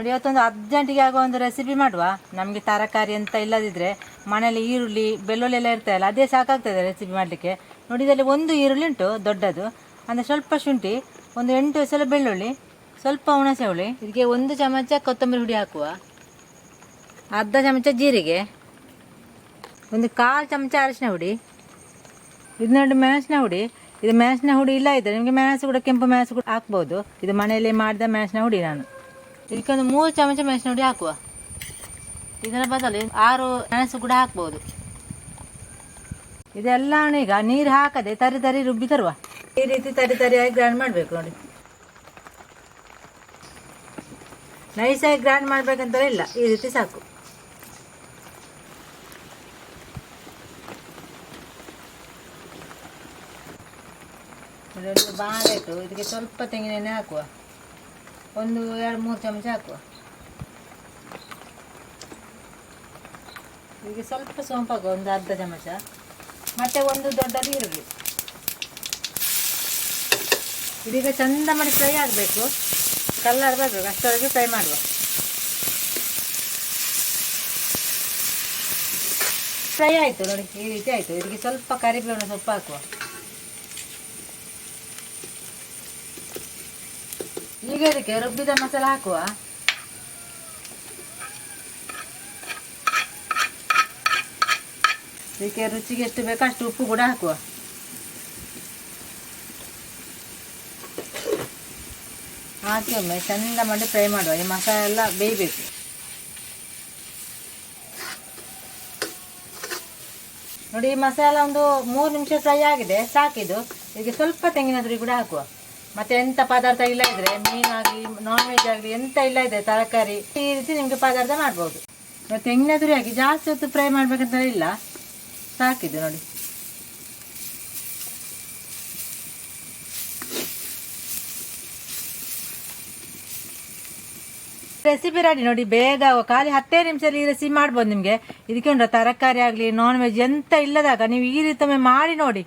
ನೋಡಿ, ಇವತ್ತೊಂದು ಅರ್ಜೆಂಟಿಗೆ ಆಗೋ ಒಂದು ರೆಸಿಪಿ ಮಾಡುವ. ನಮಗೆ ತರಕಾರಿ ಅಂತ ಇಲ್ಲದಿದ್ದರೆ ಮನೇಲಿ ಈರುಳ್ಳಿ ಬೆಳ್ಳುಳ್ಳಿ ಎಲ್ಲ ಇರ್ತಾಯಿಲ್ಲ, ಅದೇ ಸಾಕಾಗ್ತದೆ ರೆಸಿಪಿ ಮಾಡಲಿಕ್ಕೆ. ನೋಡಿ, ಇದರಲ್ಲಿ ಒಂದು ಈರುಳ್ಳಿ ಉಂಟು ದೊಡ್ಡದು, ಅಂದರೆ ಸ್ವಲ್ಪ ಶುಂಠಿ, ಒಂದು 8 ಎಸಳು ಬೆಳ್ಳುಳ್ಳಿ, ಸ್ವಲ್ಪ ಹುಣಸೆ ಹುಳಿ, ಇದಕ್ಕೆ 1 ಚಮಚ ಕೊತ್ತಂಬರಿ ಹುಡಿ ಹಾಕುವ, ಅರ್ಧ ಚಮಚ ಜೀರಿಗೆ, 1/4 ಚಮಚ ಅರಿಶಿನ ಹುಡಿ. ಇದು ನೋಡಿ ಮೆಣಸಿನ ಹುಡಿ. ಇದು ಮೆಣಸಿನ ಹುಡಿ ಇಲ್ಲ ಇದ್ದರೆ ನಿಮಗೆ ಮೆಣಸು ಕೂಡ ಕೆಂಪು ಮೆಣಸು ಕೂಡ ಹಾಕ್ಬೋದು. ಇದು ಮನೆಯಲ್ಲೇ ಮಾಡಿದ ಮೆಣಸಿನ ಹುಡಿ ನಾನು. ಇದಕ್ಕೆ ಒಂದು 3 ಚಮಚ ಮೆಣಸಿನ ಹುಡಿ ಹಾಕುವ. ಇದರ ಬದಲು 6 ಮೆಣಸು ಕೂಡ ಹಾಕ್ಬೋದು. ಇದೆಲ್ಲ ಈಗ ನೀರು ಹಾಕದೆ ತರಿ ರುಬ್ಬಿ ತರುವ. ಈ ರೀತಿ ತರಿಯಾಗಿ ಗ್ರೈಂಡ್ ಮಾಡಬೇಕು. ನೋಡಿ, ನೈಸಾಗಿ ಗ್ರೈಂಡ್ ಮಾಡಬೇಕಂತ ಇಲ್ಲ, ಈ ರೀತಿ ಸಾಕು. ಬಾಳೆ ಇಟ್ಟು ಇದಕ್ಕೆ ಸ್ವಲ್ಪ ತೆಂಗಿನ ಎಣ್ಣೆ ಹಾಕುವ, 1-2-3 ಚಮಚ ಹಾಕುವ. ಇದಕ್ಕೆ ಸ್ವಲ್ಪ ಸೋಂಪು ಹಾಕುವ, 1 ಅರ್ಧ ಚಮಚ, ಮತ್ತು 1 ದೊಡ್ಡ ಈರುಳ್ಳಿ. ಇದೀಗ ಚಂದ ಮಾಡಿ ಫ್ರೈ ಆಗಬೇಕು, ಕಲರ್ ಬರಬೇಕು, ಅಷ್ಟರವರೆಗೆ ಫ್ರೈ ಮಾಡುವ. ಫ್ರೈ ಆಯಿತು ನೋಡಿ, ಈ ರೀತಿ ಆಯಿತು. ಇದಕ್ಕೆ ಸ್ವಲ್ಪ ಕರಿಬೇವಿನ ಸೊಪ್ಪು ಹಾಕುವ. ಈಗ ಇದಕ್ಕೆ ರುಬ್ಬಿದ ಮಸಾಲೆ ಹಾಕುವ. ಇದಕ್ಕೆ ರುಚಿಗೆ ಎಷ್ಟು ಬೇಕೋ ಅಷ್ಟು ಉಪ್ಪು ಕೂಡ ಹಾಕುವ. ಹಾಕಿ ಒಮ್ಮೆ ಚಂದ ಮಾಡಿ ಫ್ರೈ ಮಾಡುವ. ಈ ಮಸಾಲೆ ಎಲ್ಲ ಬೇಯಬೇಕು. ನೋಡಿ, ಈ ಮಸಾಲ ಒಂದು 3 ನಿಮಿಷ ಫ್ರೈ ಆಗಿದೆ, ಸಾಕಿದು. ಇದಕ್ಕೆ ಸ್ವಲ್ಪ ತೆಂಗಿನ ತುರಿ ಕೂಡ ಹಾಕುವ. ಮತ್ತೆ ಎಂಥ ಪದಾರ್ಥ ಇಲ್ಲ ಇದ್ರೆ, ಮೀನಾಗಲಿ ನಾನ್ ವೆಜ್ ಆಗಲಿ ಎಂತ ಇಲ್ಲ ಇದೆ ತರಕಾರಿ, ಈ ರೀತಿ ನಿಮಗೆ ಪದಾರ್ಥ ಮಾಡ್ಬೋದು. ತೆಂಗಿನ ತುರಿ ಹಾಕಿ ಜಾಸ್ತಿ ಹೊತ್ತು ಫ್ರೈ ಮಾಡ್ಬೇಕಂತ ಇಲ್ಲ, ಸಾಕಿದು ನೋಡಿ. ರೆಸಿಪಿ ರೆಡಿ ನೋಡಿ, ಬೇಗ ಖಾಲಿ 10 ನಿಮಿಷದಲ್ಲಿ ಈ ರೆಸಿಪಿ ಮಾಡ್ಬೋದು ನಿಮಗೆ. ಇದಕ್ಕೆ ಉಂಟು ತರಕಾರಿ ಆಗಲಿ ನಾನ್ ವೆಜ್ ಎಂತ ಇಲ್ಲದಾಗ ನೀವು ಈ ರೀತಿ ಮಾಡಿ ನೋಡಿ.